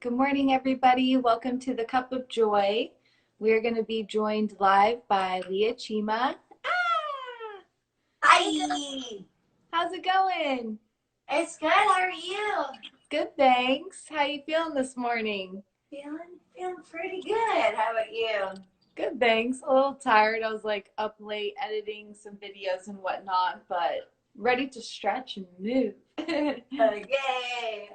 Good morning, everybody. Welcome to the Cup of Joy. We're going to be joined live by Leah Chyma. Hi. How's it going? It's good. How are you? Good, thanks. How you feeling this morning? Feeling pretty good. How about you? Good, thanks. A little tired. I was like up late editing some videos and whatnot, but ready to stretch and move. Yay.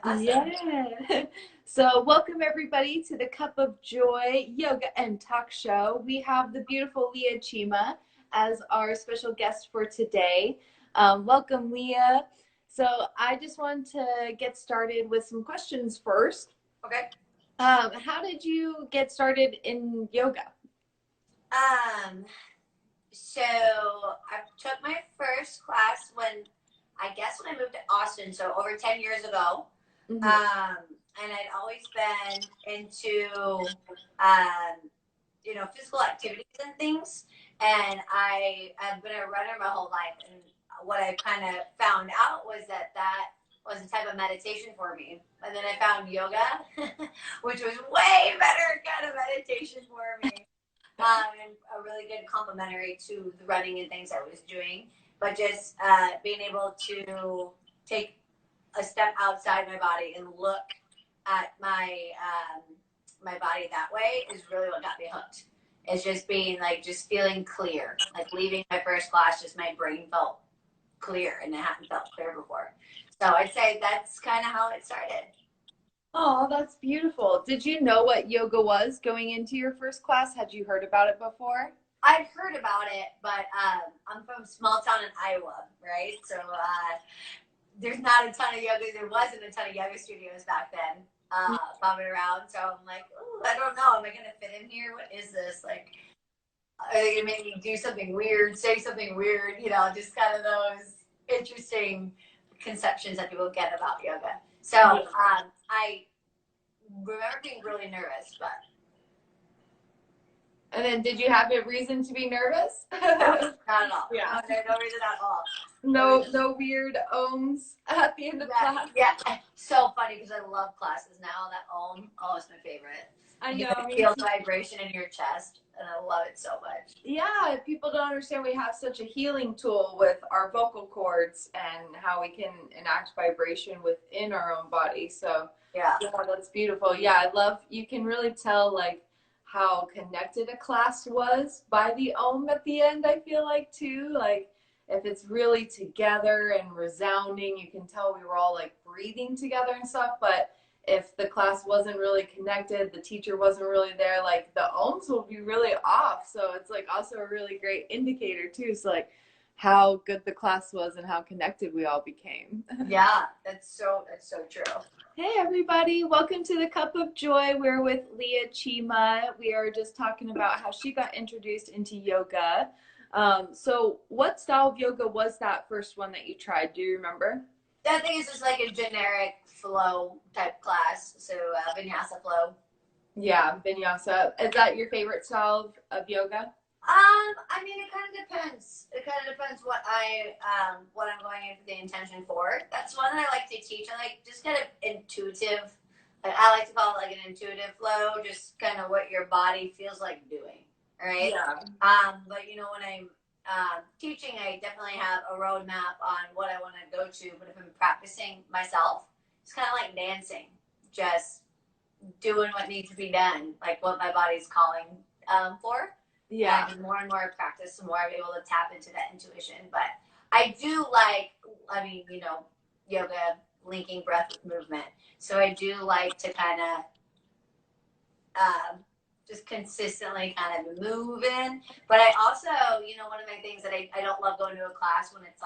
Awesome. Yeah. So welcome everybody to the Cup of Joy Yoga and Talk Show. We have the beautiful Leah Chyma as our special guest for today. Welcome, Leah. So I just want to get started with some questions first. Okay. How did you get started in yoga? So I took my first class when I moved to Austin, so over 10 years ago. Mm-hmm. And I'd always been into, physical activities and things. And I've been a runner my whole life. And what I kind of found out was that was a type of meditation for me. And then I found yoga, which was way better kind of meditation for me. And a really good complementary to the running and things I was doing. But just being able to take a step outside my body and look at my my body that way is really what got me hooked. It's just being just feeling clear. Like leaving my first class, just my brain felt clear, and it hadn't felt clear before. So I'd say that's kind of how it started. Oh, that's beautiful. Did you know what yoga was going into your first class? Had you heard about it before? I'd heard about it, but I'm from a small town in Iowa, right? So there's not a ton of yoga. There wasn't a ton of yoga studios back then popping around. So I'm like, ooh, I don't know. Am I going to fit in here? What is this? Like, are they going to make me do something weird, say something weird? Just kind of those interesting conceptions that people get about yoga. So I remember being really nervous, but. And then did you have a reason to be nervous? No, not at all. Yeah. No reason at all. No weird ohms at the end of class? Yeah. So funny because I love classes now. That it's my favorite. I know. You feel the vibration in your chest, and I love it so much. Yeah, people don't understand we have such a healing tool with our vocal cords and how we can enact vibration within our own body. So yeah, that's beautiful. Yeah, I love, you can really tell how connected a class was by the ohm at the end, I feel like too. If it's really together and resounding, you can tell we were all breathing together and stuff. But if the class wasn't really connected, the teacher wasn't really there, the ohms will be really off. So it's also a really great indicator too. So how good the class was and how connected we all became. Yeah, that's so true. Hey everybody, welcome to the Cup of Joy. We're with Leah Chyma. We are just talking about how she got introduced into yoga. So what style of yoga was that first one that you tried? Do you remember? I think it's just a generic flow type class. So vinyasa flow. Yeah, vinyasa. Is that your favorite style of yoga? I mean, it kind of depends. It kind of depends what I'm going in for the intention for. That's one that I like to teach. I just kind of intuitive. I like to call it an intuitive flow, just kind of what your body feels like doing, right? Yeah. But when I'm teaching, I definitely have a roadmap on what I want to go to. But if I'm practicing myself, it's kind of like dancing, just doing what needs to be done, like what my body's calling for. Yeah. And more and more practice, the more I'm able to tap into that intuition. But I do yoga linking breath with movement. So I do like to kind of just consistently kind of move in. But I also, one of my things that I don't love going to a class when it's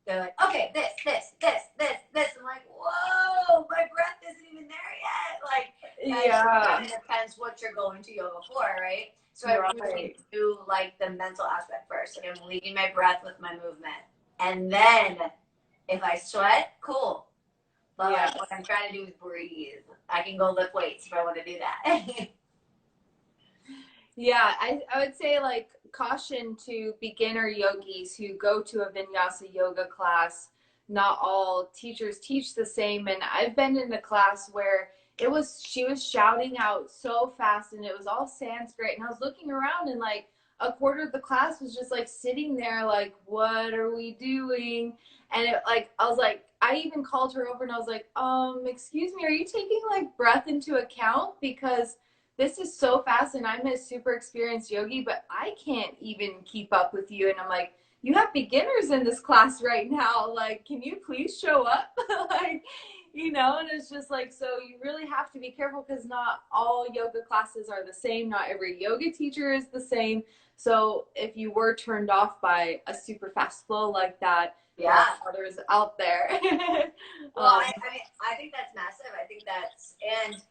they're like, okay, this. I'm like, whoa, my breath isn't even there yet. Yeah. It depends what you're going to yoga for, right? So I really do the mental aspect first. I'm leading my breath with my movement. And then if I sweat, cool. But what I'm trying to do is breathe. I can go lift weights if I want to do that. Yeah, I would say caution to beginner yogis who go to a vinyasa yoga class. Not all teachers teach the same, and I've been in a class where she was shouting out so fast, and it was all Sanskrit, and I was looking around, and like a quarter of the class was just like sitting there like, what are we doing? And it, like, I was like, I even called her over and I was like, excuse me, are you taking like breath into account? Because this is so fast and I'm a super experienced yogi, but I can't even keep up with you. And I'm like, you have beginners in this class right now. Like, can you please show up? Like, and it's just like, so you really have to be careful because not all yoga classes are the same. Not every yoga teacher is the same. So if you were turned off by a super fast flow like that, Yeah. others out there. Well, I mean, I think that's massive. I think that's, and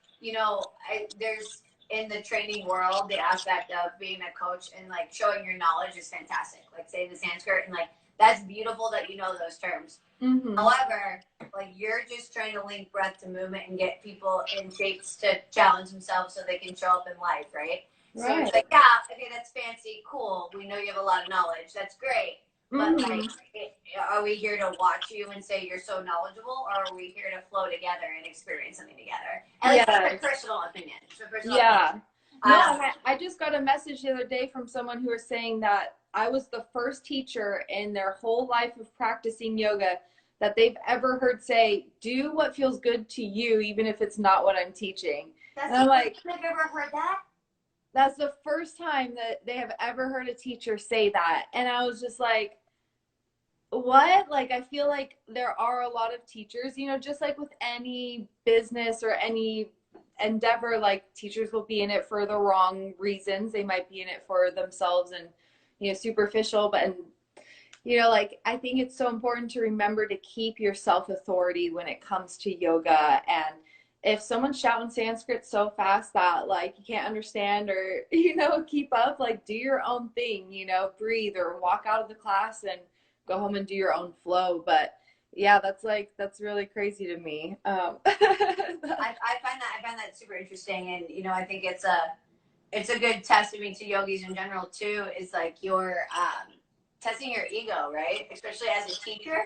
there's in the training world, the aspect of being a coach and like showing your knowledge is fantastic. Like saying the Sanskrit and like, that's beautiful that you know those terms. Mm-hmm. However, like you're just trying to link breath to movement and get people in shapes to challenge themselves so they can show up in life, right? So it's like, yeah, okay, that's fancy, cool. We know you have a lot of knowledge. That's great. But like, are we here to watch you and say you're so knowledgeable, or are we here to flow together and experience something together? At least that's my personal opinion. Opinion. No, I just got a message the other day from someone who was saying that I was the first teacher in their whole life of practicing yoga that they've ever heard say, do what feels good to you, even if it's not what I'm teaching. And I'm like, I've ever heard that? That's the first time that they have ever heard a teacher say that. And I was just like, what? Like, I feel like there are a lot of teachers, just like with any business or any endeavor, like teachers will be in it for the wrong reasons. They might be in it for themselves and, superficial, but, and, like, I think it's so important to remember to keep your self-authority when it comes to yoga. And if someone's shouting Sanskrit so fast that like you can't understand or, keep up, like do your own thing, breathe or walk out of the class and go home and do your own flow. But yeah, that's really crazy to me. I find that super interesting. And, I think it's a good testament to yogis in general too, is like you're testing your ego, right? Especially as a teacher,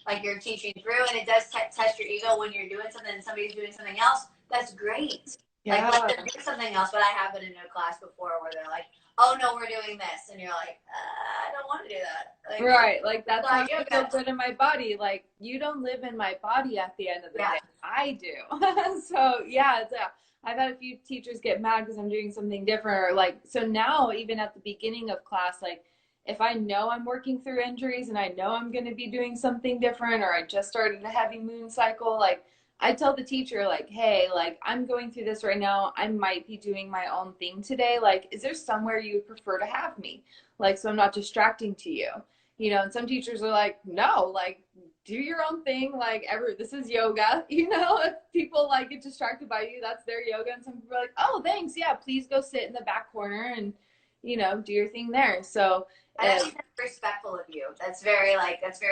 like you're teaching through, and it does test your ego when you're doing something and somebody's doing something else. That's great. Yeah. Like let them do something else. But I have been in a class before where they're like, oh no, we're doing this, and you're like, I don't want to do that. Like, right, like that's how I feel good in my body. Like you don't live in my body at the end of the day. I do. So yeah, I've had a few teachers get mad because I'm doing something different, or like, so now even at the beginning of class, like if I know I'm working through injuries and I know I'm going to be doing something different, or I just started a heavy moon cycle, like I tell the teacher, like, hey, like I'm going through this right now. I might be doing my own thing today. Like, is there somewhere you would prefer to have me? Like, so I'm not distracting to you, and some teachers are like, no, like do your own thing. Like this is yoga, if people like get distracted by you, that's their yoga. And some people are like, oh, thanks. Yeah, please go sit in the back corner and, do your thing there. So I think that's respectful of you. That's very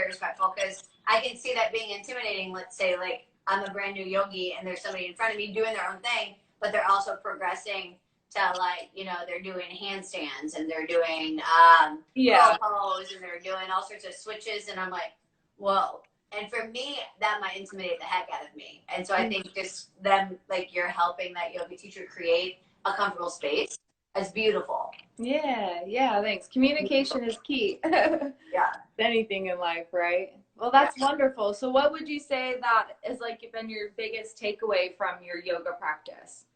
respectful, because I can see that being intimidating. Let's say like I'm a brand new yogi and there's somebody in front of me doing their own thing, but they're also progressing to like, they're doing handstands and they're doing pose and they're doing all sorts of switches. And I'm like, whoa. And for me, that might intimidate the heck out of me. And so I think just them, like you're helping that yoga teacher create a comfortable space. It's beautiful. Yeah, thanks. Communication is key. Yeah. Anything in life, right? Well, that's wonderful. So what would you say that is like been your biggest takeaway from your yoga practice?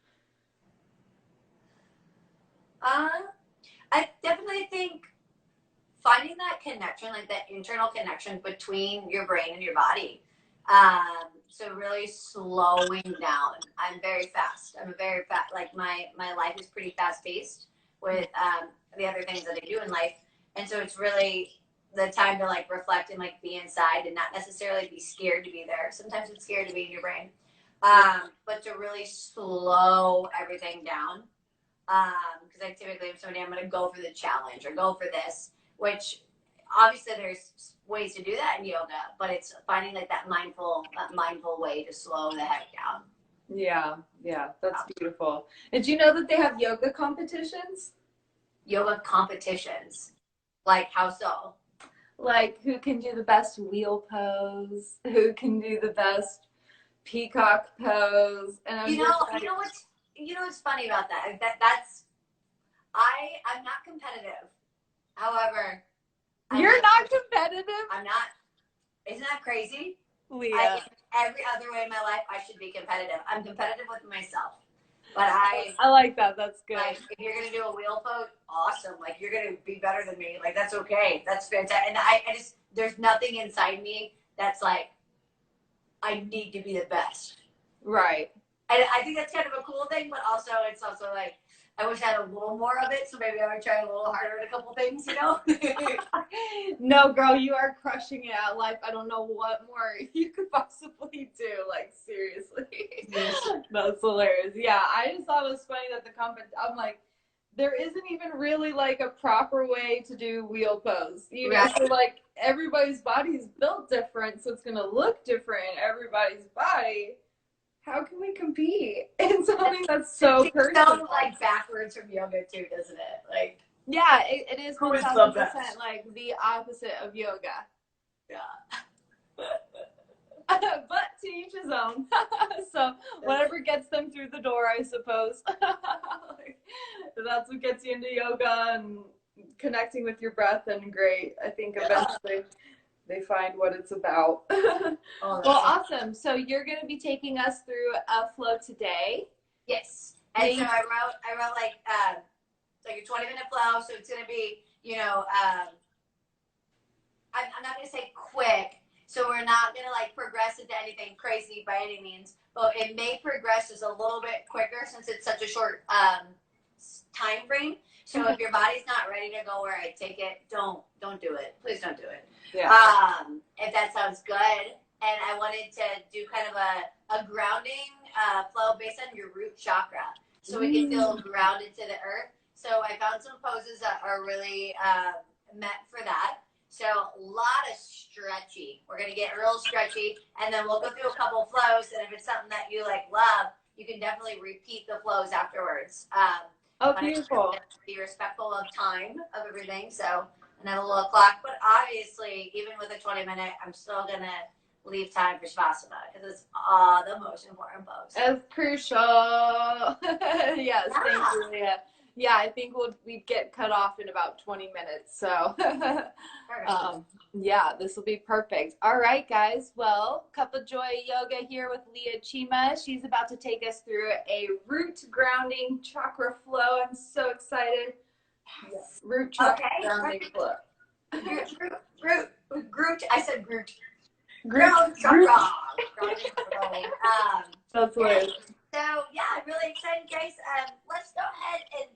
I definitely think finding that connection, like that internal connection between your brain and your body. So really slowing down. I'm very fast. Like my life is pretty fast paced with the other things that I do in life. And so it's really the time to like reflect and like be inside and not necessarily be scared to be there. Sometimes it's scared to be in your brain. But to really slow everything down. Because I typically am somebody, I'm going to go for the challenge or go for this, which obviously there's ways to do that in yoga, but it's finding like that mindful way to slow the heck down. Yeah, that's beautiful. Did you know that they have yoga competitions? Yoga competitions? Like how so? Like who can do the best wheel pose? Who can do the best peacock pose, and I'm just like, you know what's funny about that? I'm not competitive. However, you're not competitive. I'm not. Isn't that crazy? Leah. Every other way in my life, I should be competitive. I'm competitive with myself. But I like that. That's good. Like, if you're gonna do a wheel pose, awesome. Like, you're gonna be better than me. Like, that's okay. That's fantastic. And I just, there's nothing inside me that's like, I need to be the best. Right. And I think that's kind of a cool thing, but also it's also like, I wish I had a little more of it, so maybe I would try a little harder at a couple things, you know? No, girl, you are crushing it at life. I don't know what more you could possibly do. Like, seriously. Yes. That's hilarious. Yeah, I just thought it was funny that I'm like, there isn't even really like a proper way to do wheel pose. You know, right. So like everybody's body is built different, so it's gonna look different in everybody's body. How can we compete in something that's so personal? So like backwards from yoga too, doesn't it? Like, yeah, it is 1000% like the opposite of yoga. Yeah. But to each his own. So whatever gets them through the door, I suppose. Like, that's what gets you into yoga and connecting with your breath, and great. I think eventually they find what it's about. Well, awesome. So you're going to be taking us through a flow today. Yes. And so I wrote like a 20-minute flow. So it's going to be, you know, I'm not going to say quick. So we're not going to like progress into anything crazy by any means, but it may progress just a little bit quicker since it's such a short time frame. So if your body's not ready to go where I take it, don't do it. Please don't do it. Yeah. If that sounds good. And I wanted to do kind of a grounding flow based on your root chakra. So we can feel grounded to the earth. So I found some poses that are really meant for that. So a lot of stretchy. We're going to get real stretchy. And then we'll go through a couple flows. And if it's something that you like love, you can definitely repeat the flows afterwards. Oh, beautiful. Be respectful of time of everything. So, and have a little clock. But obviously, even with a 20-minute, I'm still going to leave time for Shavasana because it's the most important pose. It's crucial. Yes, yeah. Thank you, Leah. Yeah, I think we get cut off in about 20 minutes. So, yeah, this will be perfect. All right, guys. Well, Cup of Joy Yoga here with Leah Chyma. She's about to take us through a root grounding chakra flow. I'm so excited. Yes. Root chakra grounding flow. Groot. I said Groot. Ground chakra. That's weird. So yeah, I'm really excited, guys. Let's go ahead and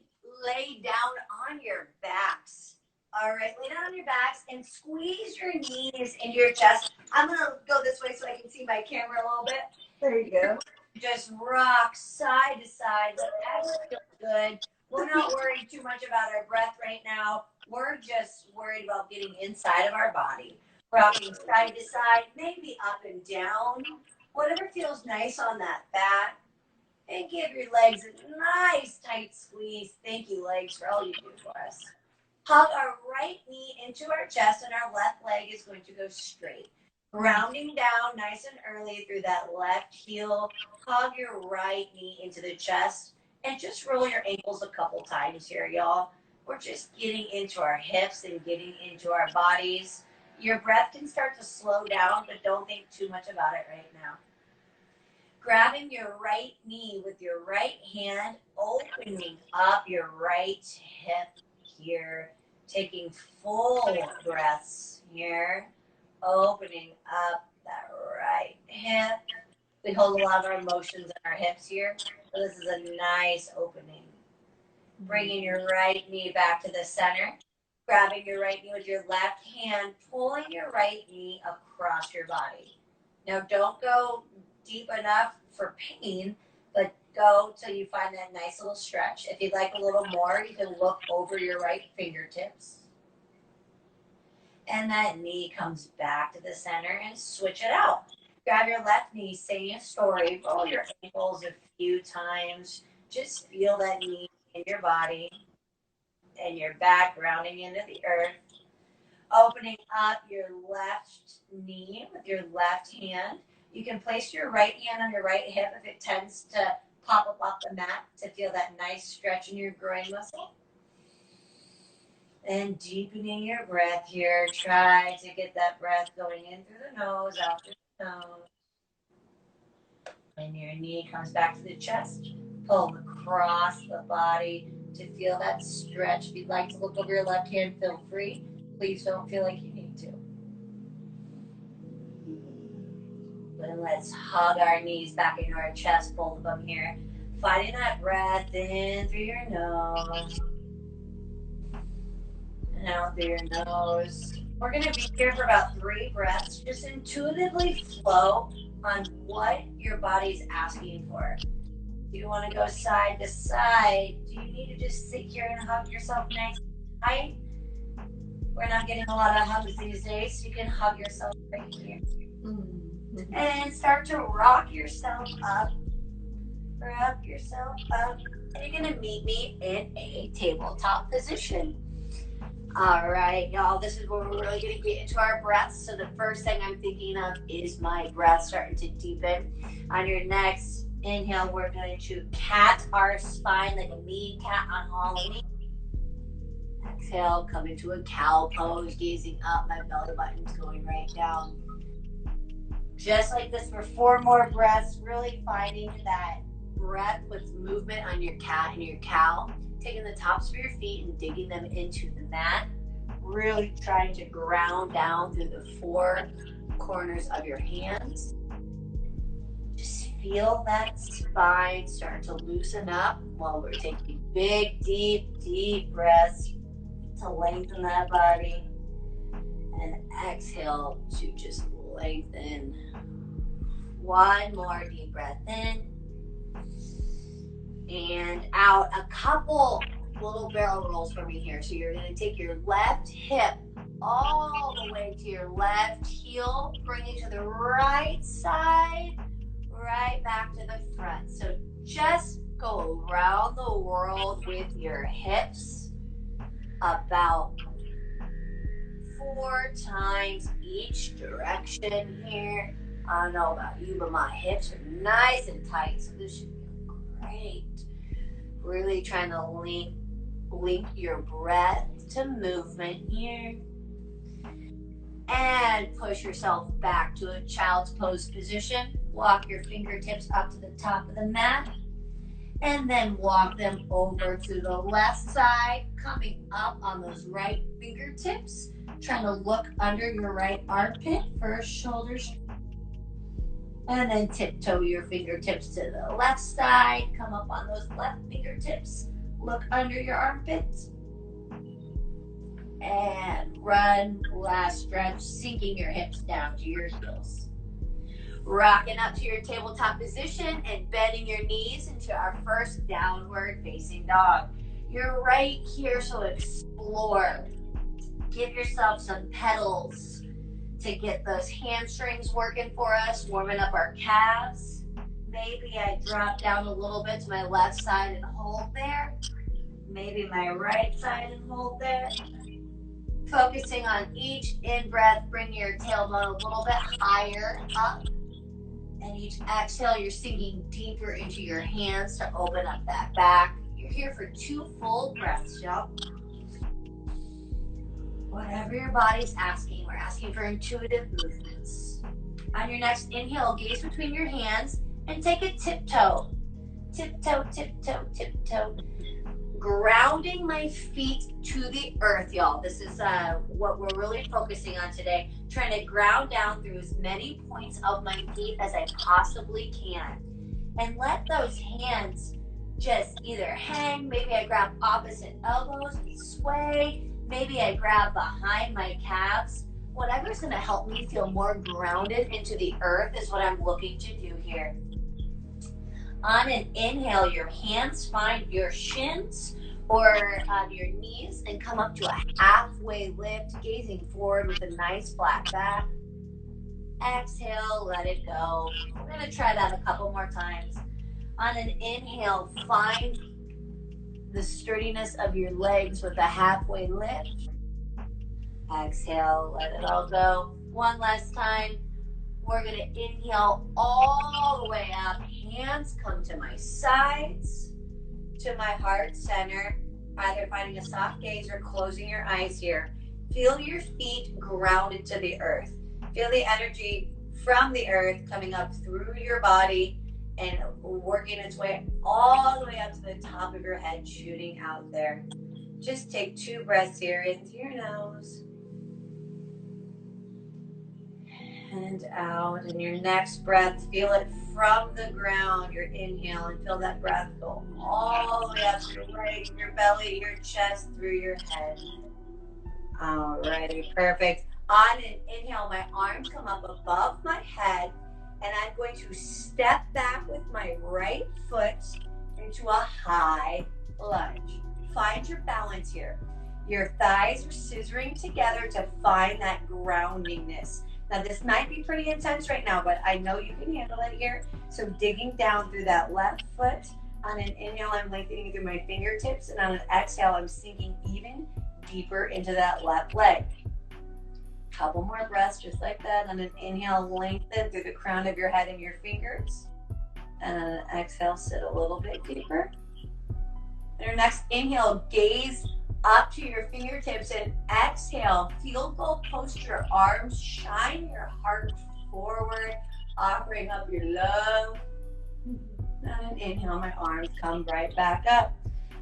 lay down on your backs. All right, lay down on your backs and squeeze your knees into your chest. I'm gonna go this way so I can see my camera a little bit. There you go. Just rock side to side. That's feel good. We're not worried too much about our breath right now. We're just worried about getting inside of our body. Rocking side to side, maybe up and down. Whatever feels nice on that back. And give your legs a nice tight squeeze. Thank you, legs, for all you do for us. Hug our right knee into our chest, and our left leg is going to go straight. Grounding down nice and early through that left heel. Hug your right knee into the chest, and just roll your ankles a couple times here, y'all. We're just getting into our hips and getting into our bodies. Your breath can start to slow down, but don't think too much about it right now. Grabbing your right knee with your right hand, opening up your right hip here, taking full breaths here, opening up that right hip. We hold a lot of our emotions in our hips here, so this is a nice opening. Bringing your right knee back to the center, grabbing your right knee with your left hand, pulling your right knee across your body. Now don't go deep enough for pain, but go till you find that nice little stretch. If you'd like a little more, you can look over your right fingertips. And that knee comes back to the center and switch it out. Grab your left knee, same story, roll your ankles a few times. Just feel that knee in your body and your back grounding into the earth. Opening up your left knee with your left hand. You can place your right hand on your right hip if it tends to pop up off the mat to feel that nice stretch in your groin muscle. And deepening your breath here. Try to get that breath going in through the nose, out through the nose. And your knee comes back to the chest. Pull across the body to feel that stretch. If you'd like to look over your left hand, feel free. Please don't feel like you need to. Then let's hug our knees back into our chest, both of them here. Finding that breath in through your nose. And out through your nose. We're going to be here for about 3 breaths. Just intuitively flow on what your body's asking for. Do you want to go side to side? Do you need to just sit here and hug yourself nice and tight? We're not getting a lot of hugs these days, so you can hug yourself right here. And start to rock yourself up. Rock yourself up. And you're going to meet me in a tabletop position. All right, y'all, this is where we're really going to get into our breaths. So the first thing I'm thinking of is my breath starting to deepen. On your next inhale, we're going to cat our spine like a mean cat on Halloween. Exhale, come into a cow pose, gazing up. My belly button's going right down. Just like this for 4 more breaths, really finding that breath with movement on your cat and your cow. Taking the tops of your feet and digging them into the mat. Really trying to ground down through the 4 corners of your hands. Just feel that spine start to loosen up while we're taking big, deep breaths to lengthen that body. And exhale to just lengthen. 1 more deep breath in. And out. A couple little barrel rolls for me here. So you're going to take your left hip all the way to your left heel. Bring it to the right side. Right back to the front. So just go around the world with your hips. About 4 times each direction here. I don't know about you, but my hips are nice and tight. So this should be great. Really trying to link your breath to movement here. And push yourself back to a child's pose position. Walk your fingertips up to the top of the mat. And then walk them over to the left side, coming up on those right fingertips. Trying to look under your right armpit, first shoulders. And then tiptoe your fingertips to the left side. Come up on those left fingertips. Look under your armpits. And run, last stretch, sinking your hips down to your heels. Rocking up to your tabletop position and bending your knees into our first downward facing dog. You're right here, so explore. Give yourself some pedals to get those hamstrings working for us, warming up our calves. Maybe I drop down a little bit to my left side and hold there. Maybe my right side and hold there. Focusing on each in-breath, bring your tailbone a little bit higher up. And each exhale, you're sinking deeper into your hands to open up that back. You're here for 2 full breaths, y'all. Whatever your body's asking, we're asking for intuitive movements. On your next inhale, gaze between your hands and take a tiptoe. Tiptoe, tiptoe, tiptoe. Grounding my feet to the earth, y'all. This is what we're really focusing on today. Trying to ground down through as many points of my feet as I possibly can. And let those hands just either hang. Maybe I grab opposite elbows and sway. Maybe I grab behind my calves. Whatever's going to help me feel more grounded into the earth is what I'm looking to do here. On an inhale, your hands find your shins or your knees and come up to a halfway lift, gazing forward with a nice flat back. Exhale, let it go. We're going to try that a couple more times. On an inhale, find the sturdiness of your legs with a halfway lift. Exhale, let it all go. One last time. We're going to inhale all the way up. Hands come to my sides, to my heart center, either finding a soft gaze or closing your eyes here. Feel your feet grounded to the earth. Feel the energy from the earth coming up through your body and working its way all the way up to the top of your head, shooting out there. Just take 2 breaths here, in through your nose and out. And your next breath, feel it from the ground, your inhale, and feel that breath go all the way up to your leg, your belly, your chest, through your head. Alrighty, perfect. On an inhale, my arms come up above my head, and I'm going to step back with my right foot into a high lunge. Find your balance here. Your thighs are scissoring together to find that groundingness. Now, this might be pretty intense right now, but I know you can handle it here. So digging down through that left foot. On an inhale, I'm lengthening through my fingertips, and on an exhale, I'm sinking even deeper into that left leg. Couple more breaths just like that. On an inhale, lengthen through the crown of your head and your fingers. And on an exhale, sit a little bit deeper. And your next inhale, gaze up to your fingertips, and exhale, field goal posture, arms, shine your heart forward, offering up your love. And an inhale, my arms come right back up.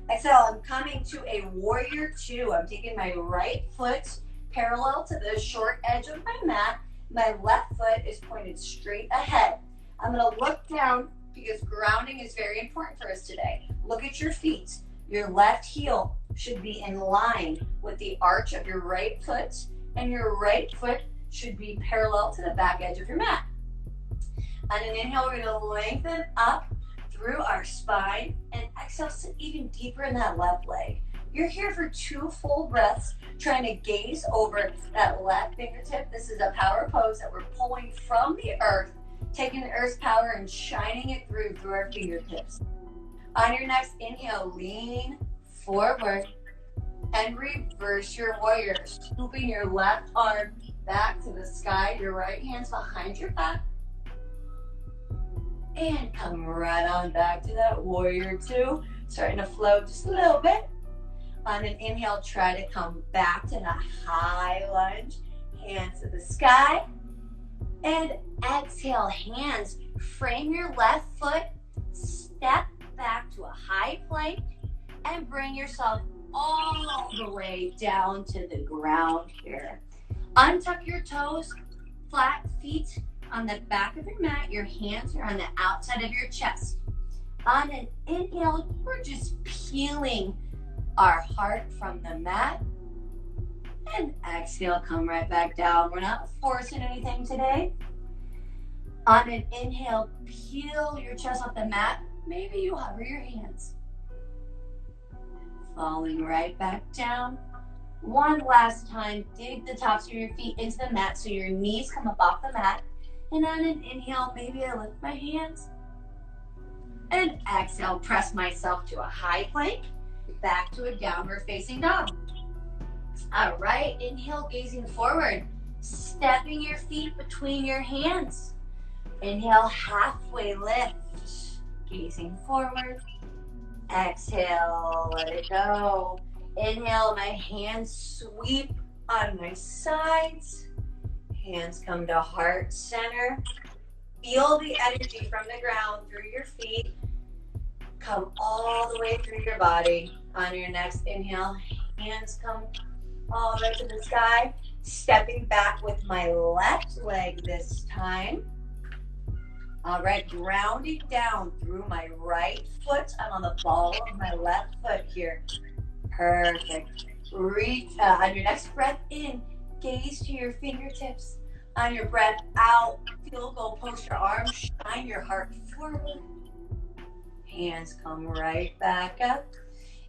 Exhale, I'm coming to a warrior 2. I'm taking my right foot parallel to the short edge of my mat. My left foot is pointed straight ahead. I'm going to look down because grounding is very important for us today. Look at your feet. Your left heel should be in line with the arch of your right foot, and your right foot should be parallel to the back edge of your mat. On an inhale, we're going to lengthen up through our spine, and exhale, sit even deeper in that left leg. You're here for 2 full breaths, trying to gaze over that left fingertip. This is a power pose that we're pulling from the earth, taking the earth's power and shining it through our fingertips. On your next inhale, lean forward and reverse your warrior, scooping your left arm back to the sky, your right hand's behind your back, and come right on back to that warrior 2, starting to float just a little bit. On an inhale, try to come back to that high lunge, hands to the sky, and exhale, hands, frame your left foot, step back to a high plank, and bring yourself all the way down to the ground here. Untuck your toes, flat feet on the back of your mat. Your hands are on the outside of your chest. On an inhale, we're just peeling our heart from the mat. And exhale, come right back down. We're not forcing anything today. On an inhale, peel your chest off the mat. Maybe you hover your hands. Falling right back down. One last time, dig the tops of your feet into the mat so your knees come up off the mat. And on an inhale, maybe I lift my hands. And exhale, press myself to a high plank, back to a downward facing dog. All right, inhale, gazing forward, stepping your feet between your hands. Inhale, halfway lift, gazing forward. Exhale, let it go. Inhale, my hands sweep on my sides. Hands come to heart center. Feel the energy from the ground through your feet. Come all the way through your body. On your next inhale, hands come all the way to the sky. Stepping back with my left leg this time. All right, grounding down through my right foot. I'm on the ball of my left foot here. Perfect. Reach on your next breath in, gaze to your fingertips. On your breath out, field goal posture, arms shine your heart forward. Hands come right back up.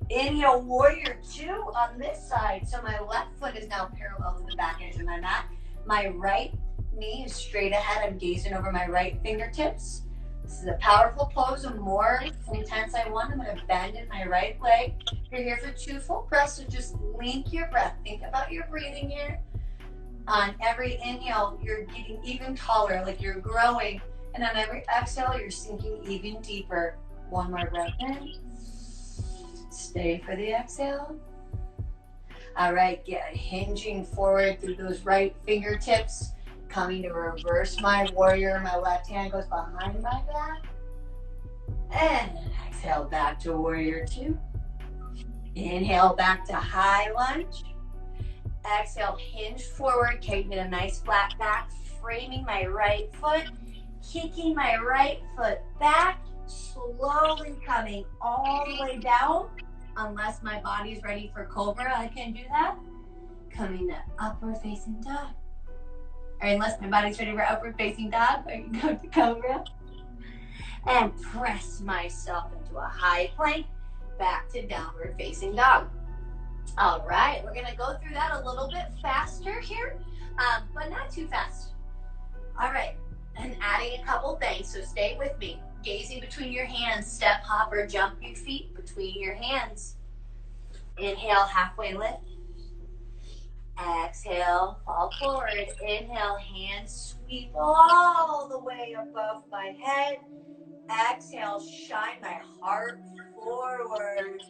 Inhale, warrior 2 on this side. So my left foot is now parallel to the back edge of my mat. My right knee is straight ahead. I'm gazing over my right fingertips. This is a powerful pose. The more intense I want, I'm going to bend in my right leg. You're here for 2 full breaths, so just link your breath. Think about your breathing here. On every inhale, you're getting even taller, like you're growing. And on every exhale, you're sinking even deeper. One more breath in. Stay for the exhale. All right, get hinging forward through those right fingertips. Coming to reverse my warrior. My left hand goes behind my back. And exhale back to warrior two. Inhale back to high lunge. Exhale, hinge forward, taking a nice flat back, framing my right foot, kicking my right foot back, slowly coming all the way down. Unless my body's ready for cobra, I can do that. Coming to upward facing dog. Or unless my body's ready for upward facing dog, I can go to cobra. And press myself into a high plank, back to downward facing dog. All right, we're gonna go through that a little bit faster here, but not too fast. All right, and adding a couple things, so stay with me. Gazing between your hands, step, hop, or jump your feet between your hands. Inhale, halfway lift. Exhale, fall forward. Inhale, hands sweep all the way above my head. Exhale, shine my heart forward.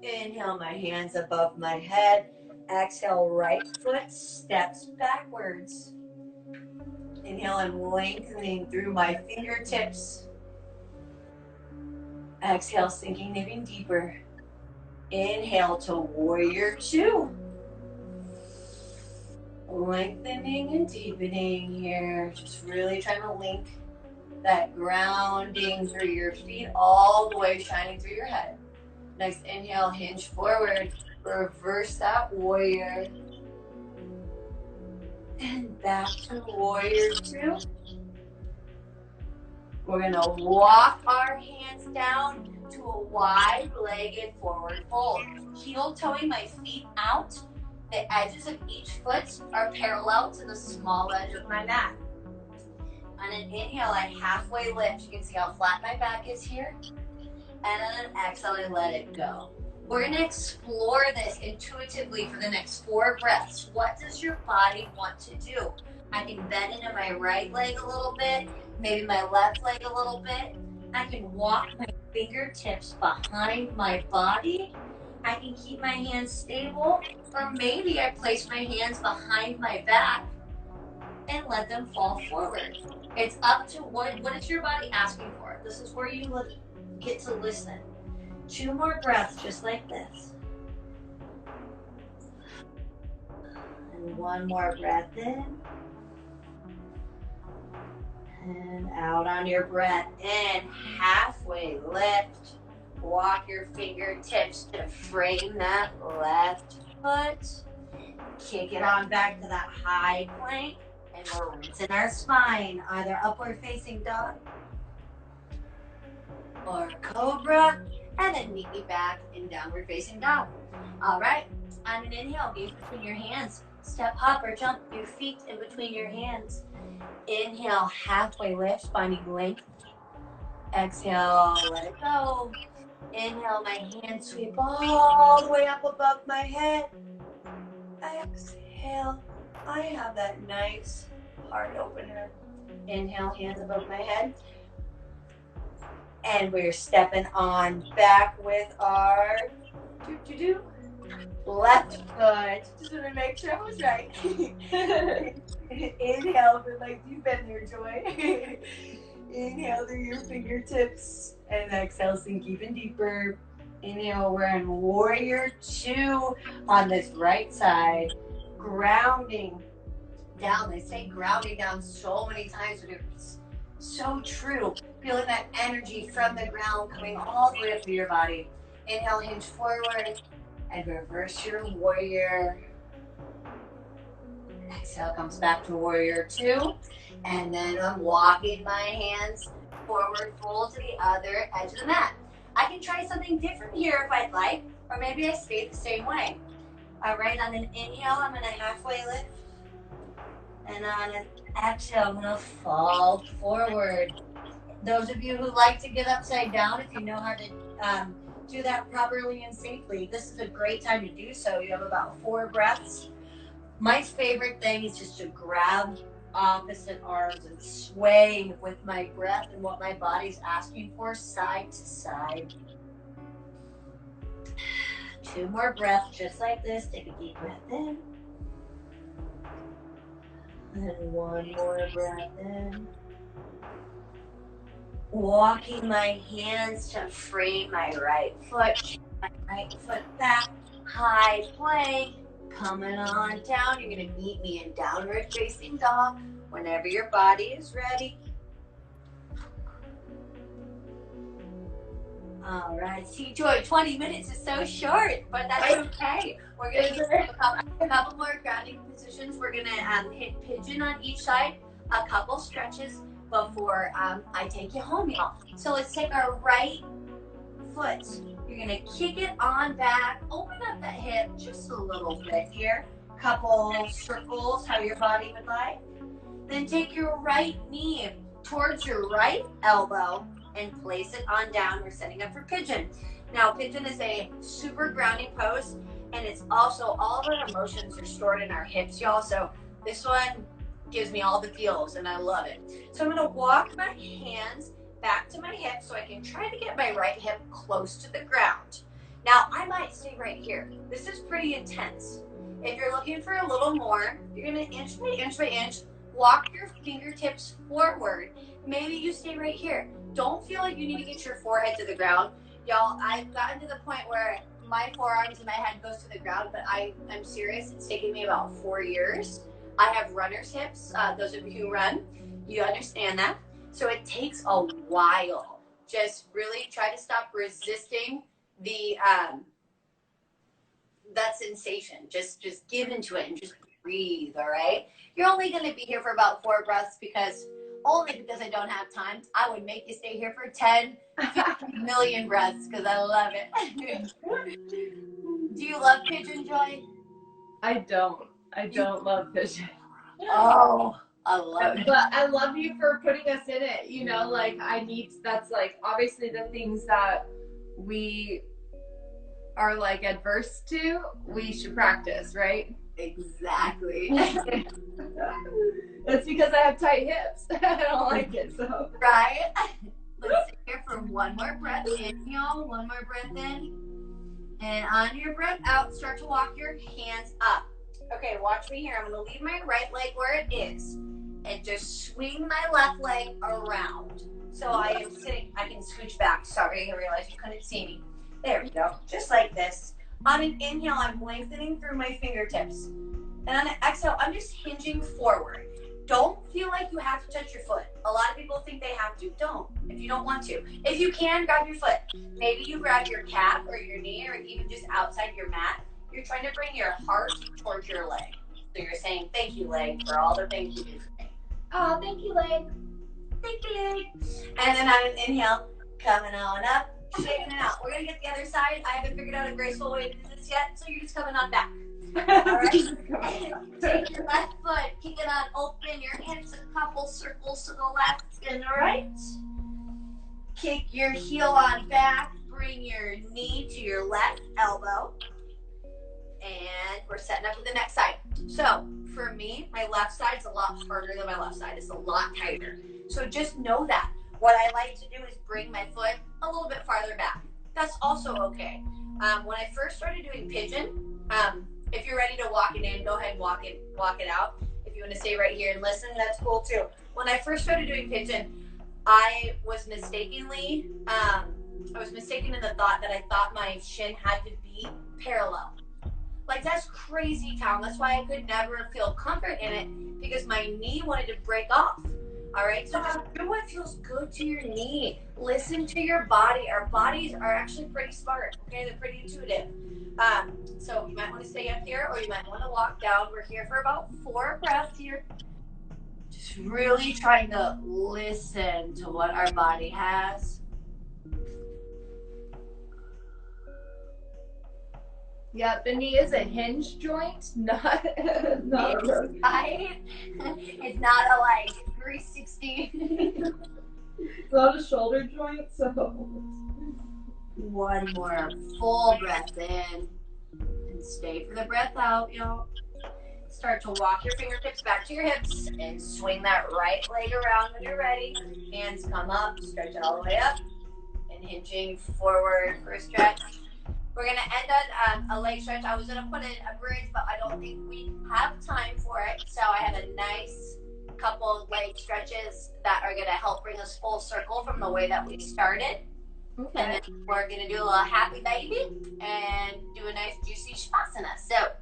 Inhale, my hands above my head. Exhale, right foot steps backwards. Inhale, I'm lengthening through my fingertips. Exhale, sinking even deeper. Inhale to warrior two. Lengthening and deepening here. Just really trying to link that grounding through your feet all the way shining through your head. Next inhale, hinge forward. Reverse that warrior. And back to warrior two. We're gonna walk our hands down to a wide-legged forward fold. Heel toeing my feet out. The edges of each foot are parallel to the small edge of my mat. On an inhale, I halfway lift. You can see how flat my back is here. And on an exhale, I let it go. We're gonna explore this intuitively for the next 4 breaths. What does your body want to do? I can bend into my right leg a little bit, maybe my left leg a little bit. I can walk my fingertips behind my body. I can keep my hands stable, or maybe I place my hands behind my back and let them fall forward. It's up to what is your body asking for. This is where you get to listen. 2 more breaths just like this. And 1 more breath in. And out on your breath in, halfway lift. Walk your fingertips to frame that left foot. Kick it on back to that high plank. And we're rinsing our spine, either upward facing dog or cobra. And then meet me back in downward facing dog. All right, on an inhale, gaze between your hands. Step, hop, or jump your feet in between your hands. Inhale, halfway lift, finding length. Exhale, let it go. Inhale, my hands sweep all the way up above my head. Exhale, I have that nice heart opener. Inhale, hands above my head. And we're stepping on back with our left foot. Just want to make sure I was right. Inhale for like you've been there, Joy. Inhale through your fingertips. And exhale, sink even deeper. Inhale, we're in warrior two on this right side. Grounding down. They say grounding down so many times, but it's so true. Feeling that energy from the ground coming all the way up through your body. Inhale, hinge forward, and reverse your warrior. Exhale comes back to warrior two. And then I'm walking my hands forward, fold to the other edge of the mat. I can try something different here if I'd like, or maybe I stay the same way. All right, on an inhale, I'm gonna halfway lift. And on an exhale, I'm gonna fall forward. Those of you who like to get upside down, if you know how to do that properly and safely, this is a great time to do so. You have about 4 breaths. My favorite thing is just to grab opposite arms and sway with my breath and what my body's asking for, side to side. 2 more breaths, just like this. Take a deep breath in. And 1 more breath in. Walking my hands to free my right foot. Kick my right foot back. High plank. Coming on down. You're going to meet me in downward facing dog whenever your body is ready. All right. See, Joy, 20 minutes is so short, but that's okay. We're going to do a couple more grounding positions. We're going to hit pigeon on each side, a couple stretches before I take you home, y'all. So let's take our right foot. You're going to kick it on back. Open up the hip just a little bit here. Couple circles, how your body would like. Then take your right knee towards your right elbow and place it on down. We're setting up for pigeon. Now, pigeon is a super grounding pose, and it's also all of our emotions are stored in our hips, y'all. So this one gives me all the feels, and I love it. So I'm gonna walk my hands back to my hips so I can try to get my right hip close to the ground. Now, I might stay right here. This is pretty intense. If you're looking for a little more, you're gonna inch by inch by inch, walk your fingertips forward. Maybe you stay right here. Don't feel like you need to get your forehead to the ground. Y'all, I've gotten to the point where my forearms and my head goes to the ground, but I'm serious. It's taken me about 4 years. I have runner's hips. Those of you who run, you understand that. So it takes a while. Just really try to stop resisting the that sensation. Just give into it and just breathe, all right? You're only going to be here for about 4 breaths because I don't have time. I would make you stay here for 10, 50 million breaths because I love it. Do you love pigeon, Joy? I don't love pigeon. Oh, I love it. But I love you for putting us in it. You know, like that's like obviously the things that we are like adverse to, we should practice, right? Exactly. It's because I have tight hips. I don't like it, so. Right? Let's sit here for 1 more breath in, y'all. 1 more breath in. And on your breath out, start to walk your hands up. Okay, watch me here. I'm going to leave my right leg where it is and just swing my left leg around. So I am sitting, I can scooch back. Sorry, I realized you couldn't see me. There we go. Just like this. On an inhale, I'm lengthening through my fingertips. And on an exhale, I'm just hinging forward. Don't feel like you have to touch your foot. A lot of people think they have to. Don't, if you don't want to. If you can, grab your foot. Maybe you grab your calf or your knee or even just outside your mat. You're trying to bring your heart towards your leg. So you're saying, thank you, leg, for all the things you do for me. Oh, thank you, leg. Thank you, leg. And then on an inhale, coming on up, shaking it out. We're going to get the other side. I haven't figured out a graceful way to do this yet, so you're just coming on back. All right. Take your left foot, kick it on open. Your hips a couple circles to the left and the right. Kick your heel on back. Bring your knee to your left elbow. And we're setting up with the next side. So for me, my left side is a lot harder than my left side. It's a lot tighter. So just know that. What I like to do is bring my foot a little bit farther back. That's also okay. When I first started doing pigeon, if you're ready to walk it in, go ahead and walk it out. If you want to stay right here and listen, that's cool too. When I first started doing pigeon, I was mistaken in the thought that I thought my shin had to be parallel. Like, that's crazy town. That's why I could never feel comfort in it, because my knee wanted to break off. All right, so just do what feels good to your knee. Listen to your body. Our bodies are actually pretty smart, okay? They're pretty intuitive. So you might want to stay up here or you might want to walk down. We're here for about 4 breaths here. Just really trying to listen to what our body has. Yeah, the knee is a hinge joint, not a root. Right? It's not a like 360. It's not a shoulder joint, so. 1 more full breath in and stay for the breath out, y'all. Start to walk your fingertips back to your hips and swing that right leg around when you're ready. Hands come up, stretch it all the way up, and hinging forward for a stretch. We're gonna end on a leg stretch. I was gonna put in a bridge, but I don't think we have time for it. So I have a nice couple leg stretches that are gonna help bring us full circle from the way that we started. Okay. And then we're gonna do a little happy baby and do a nice juicy shavasana. So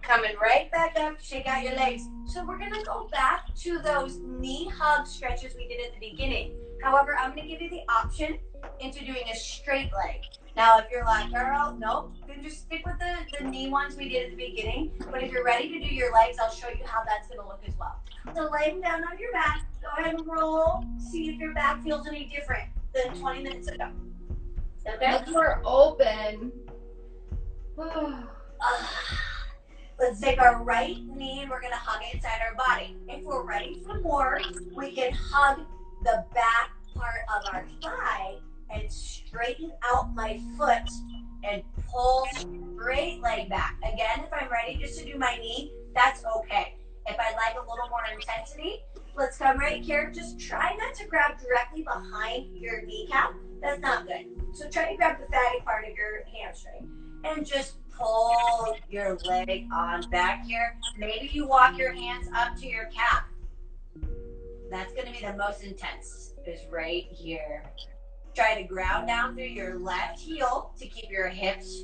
coming right back up, shake out your legs. So we're gonna go back to those knee hug stretches we did at the beginning. However, I'm gonna give you the option into doing a straight leg. Now, if you're like, girl, nope, then just stick with the knee ones we did at the beginning. But if you're ready to do your legs, I'll show you how that's gonna look as well. So laying down on your back, go ahead and roll. See if your back feels any different than 20 minutes ago. Okay? Legs are open. Let's take our right knee and we're gonna hug it inside our body. If we're ready for more, we can hug the back part of our thigh and straighten out my foot and pull straight leg back. Again, if I'm ready just to do my knee, that's okay. If I'd like a little more intensity, let's come right here. Just try not to grab directly behind your kneecap. That's not good. So try to grab the fatty part of your hamstring and just pull your leg on back here. Maybe you walk your hands up to your calf. That's going to be the most intense, is right here. Try to ground down through your left heel to keep your hips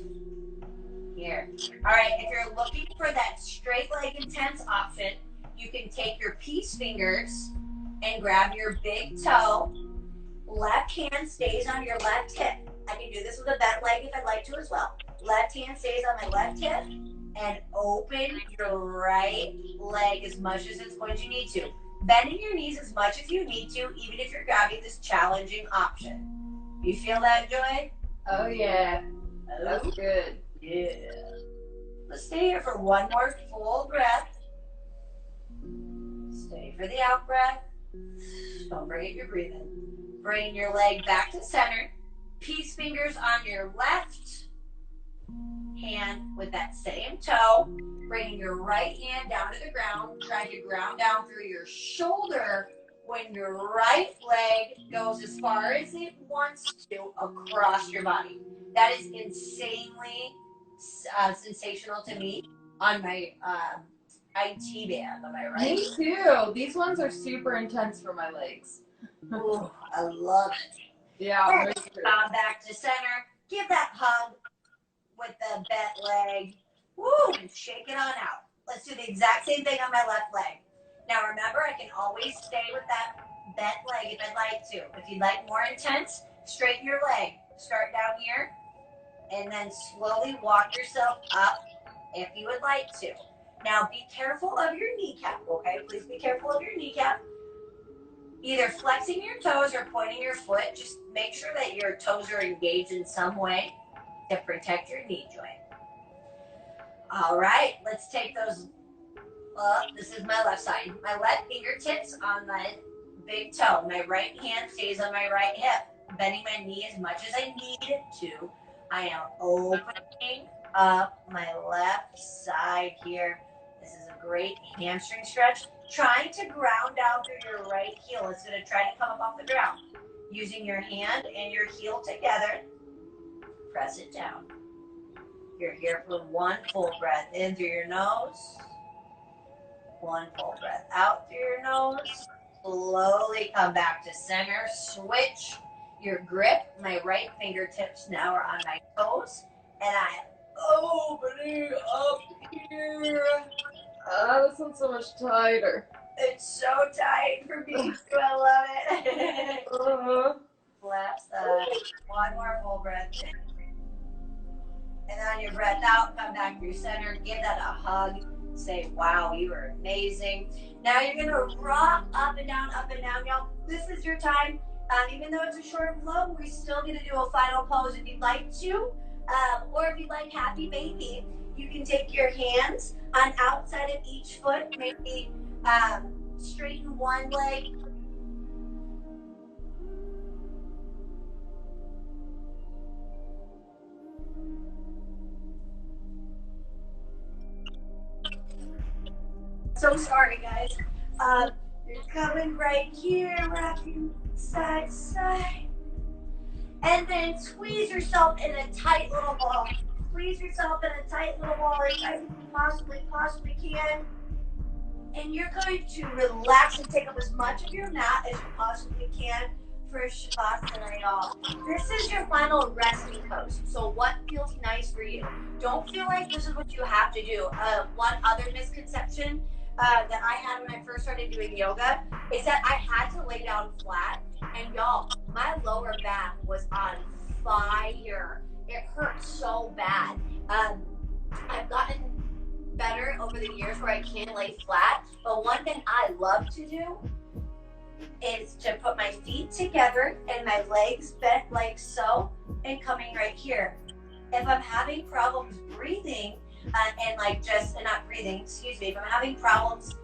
here. All right, if you're looking for that straight leg intense option, you can take your peace fingers and grab your big toe. Left hand stays on your left hip. I can do this with a bent leg if I'd like to as well. Left hand stays on my left hip and open your right leg as much as it's going to need to. Bending your knees as much as you need to, even if you're grabbing this challenging option. You feel that, Joy? Oh, yeah. That's good. Yeah. Let's stay here for one more full breath. Stay for the out breath. Don't forget your breathing. Bring your leg back to center. Peace fingers on your left hand with that same toe. Bringing your right hand down to the ground. Try to ground down through your shoulder when your right leg goes as far as it wants to across your body. That is insanely sensational to me on my IT band. Am I right? Me too. These ones are super intense for my legs. Ooh, I love it. Yeah. Come back to center. Give that hug with the bent leg. Woo! And shake it on out. Let's do the exact same thing on my left leg. Now remember, I can always stay with that bent leg if I'd like to. If you'd like more intense, straighten your leg. Start down here and then slowly walk yourself up if you would like to. Now be careful of your kneecap, okay? Please be careful of your kneecap. Either flexing your toes or pointing your foot. Just make sure that your toes are engaged in some way to protect your knee joint. All right, let's take those. This is my left side. My left fingertips on my big toe. My right hand stays on my right hip. Bending my knee as much as I need to. I am opening up my left side here. This is a great hamstring stretch. Trying to ground down through your right heel. It's going to try to come up off the ground. Using your hand and your heel together, press it down. You're here for one full breath in through your nose. One full breath out through your nose. Slowly come back to center. Switch your grip. My right fingertips now are on my toes. And I'm opening up here. This one's so much tighter. It's so tight for me too. I love it. Left side. One more full breath in. And on your breath out, come back through center. Give that a hug. Say, wow, you are amazing. Now you're going to rock up and down, y'all. This is your time. Even though it's a short vlog, we're still going to do a final pose if you'd like to. Or if you'd like happy baby, you can take your hands on outside of each foot. Maybe straighten one leg. so sorry, guys. You're coming right here, rocking side to side. And then squeeze yourself in a tight little ball. Squeeze yourself in a tight little ball as you possibly can. And you're going to relax and take up as much of your mat as you possibly can for Shavasana, y'all. This is your final resting pose. So what feels nice for you? Don't feel like this is what you have to do. One other misconception that I had when I first started doing yoga is that I had to lay down flat. And y'all, my lower back was on fire. It hurt so bad. I've gotten better over the years where I can lay flat. But one thing I love to do is to put my feet together and my legs bent like so and coming right here. If I'm having problems breathing if I'm having problems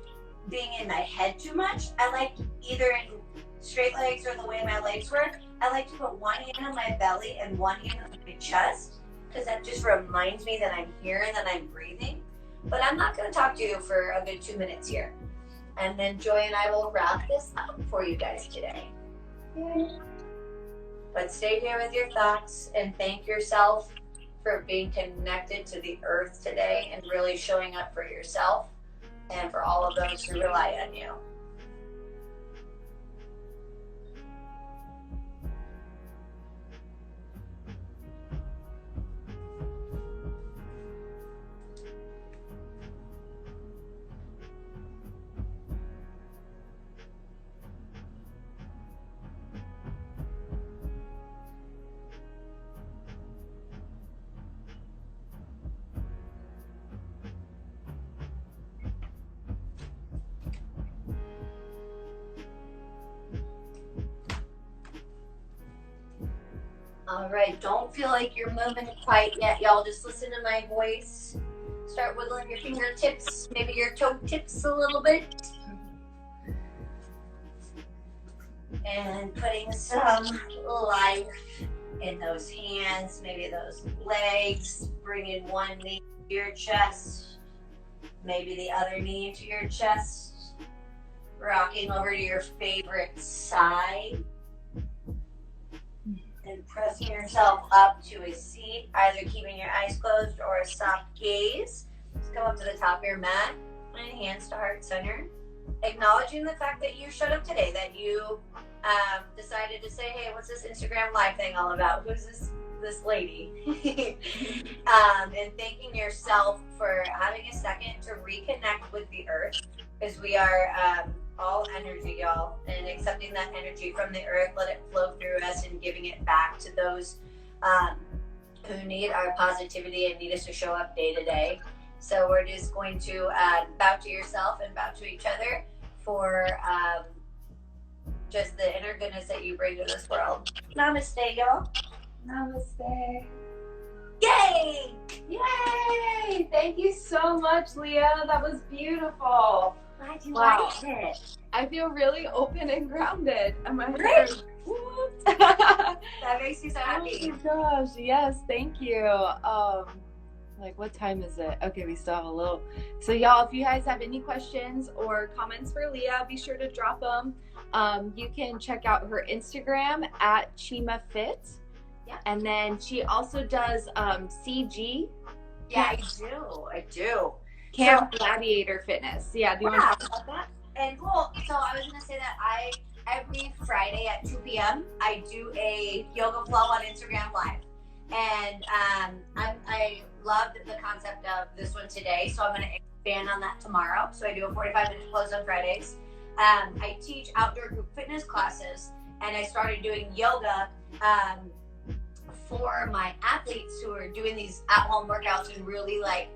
being in my head too much, I like either in straight legs or the way my legs work, I like to put one hand on my belly and one hand on my chest because that just reminds me that I'm here and that I'm breathing. But I'm not going to talk to you for a good 2 minutes here. And then Joy and I will wrap this up for you guys today. Yay. But stay here with your thoughts and thank yourself for being connected to the earth today and really showing up for yourself and for all of those who rely on you. All right, don't feel like you're moving quite yet, y'all. Just listen to my voice. Start wiggling your fingertips, maybe your toe tips a little bit. And putting some life in those hands, maybe those legs. Bringing one knee to your chest, maybe the other knee into your chest. Rocking over to your favorite side. And pressing yourself up to a seat, either keeping your eyes closed or a soft gaze. Just come up to the top of your mat and hands to heart center. Acknowledging the fact that you showed up today, that you decided to say, hey, what's this Instagram live thing all about? Who's this lady? And thanking yourself for having a second to reconnect with the earth, because we are all energy, y'all, and accepting that energy from the earth, let it flow through us and giving it back to those who need our positivity and need us to show up day to day. So we're just going to bow to yourself and bow to each other for just the inner goodness that you bring to this world. Namaste, y'all. Namaste. Yay! Yay! Thank you so much, Leah. That was beautiful. Glad you Wow. liked it. I feel really open and grounded. Am I Great. What? That makes you so happy. Oh my gosh, yes, thank you. Like, what time is it? Okay, we still have a little. So y'all, if you guys have any questions or comments for Leah, be sure to drop them. You can check out her Instagram at Chyma Fit. Yeah. And then she also does CG. Yeah, I do. Camp Gladiator Fitness. Yeah, do you want to talk about that? And cool. So I was gonna say that every Friday at 2 p.m. I do a yoga flow on Instagram Live, and I loved the concept of this one today, so I'm gonna expand on that tomorrow. So I do a 45-minute close on Fridays. I teach outdoor group fitness classes, and I started doing yoga for my athletes who are doing these at-home workouts and really like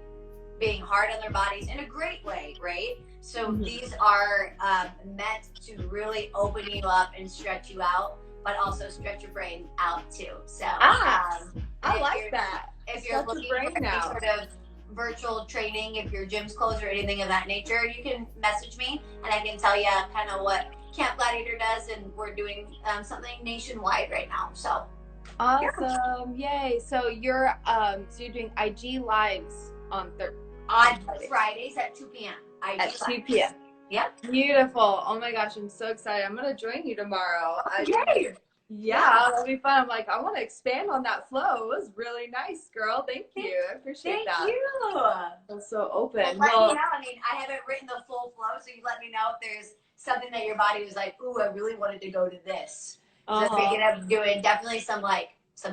being hard on their bodies in a great way, right? So these are meant to really open you up and stretch you out, but also stretch your brain out too. So I like that. If you're looking for any sort of virtual training, if your gym's closed or anything of that nature, you can message me and I can tell you kind of what Camp Gladiator does, and we're doing something nationwide right now. So awesome. Yeah. Yay. So you're doing IG lives on Fridays at 2 p.m. At 2 p.m. Yep. Beautiful. Oh my gosh, I'm so excited. I'm going to join you tomorrow. Yay. Yeah, that'll be fun. I'm like, I want to expand on that flow. It was really nice, girl. Thank you. I appreciate that. Thank you. I'm so open. Well, let me know. I mean, I haven't written the full flow, so you let me know if there's something that your body was like, ooh, I really wanted to go to this. So I'm thinking of doing definitely some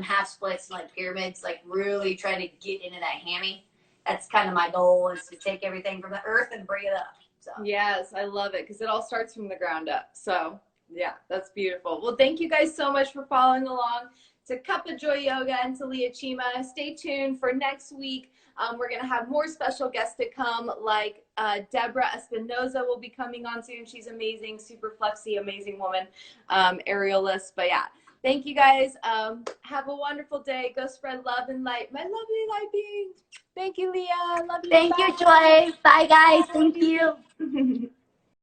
half splits, like pyramids, like really trying to get into that hammy. That's kind of my goal, is to take everything from the earth and bring it up. So yes, I love it because it all starts from the ground up. So yeah, that's beautiful. Well, thank you guys so much for following along to Cup of Joy Yoga and to Leah Chyma. Stay tuned for next week. We're going to have more special guests to come, like Deborah Espinoza will be coming on soon. She's amazing, super flexy, amazing woman, aerialist. But yeah, thank you guys. Have a wonderful day. Go spread love and light. My lovely light beings. Thank you, Leah. Love you. thank you, Joy. Bye, guys. Thank you.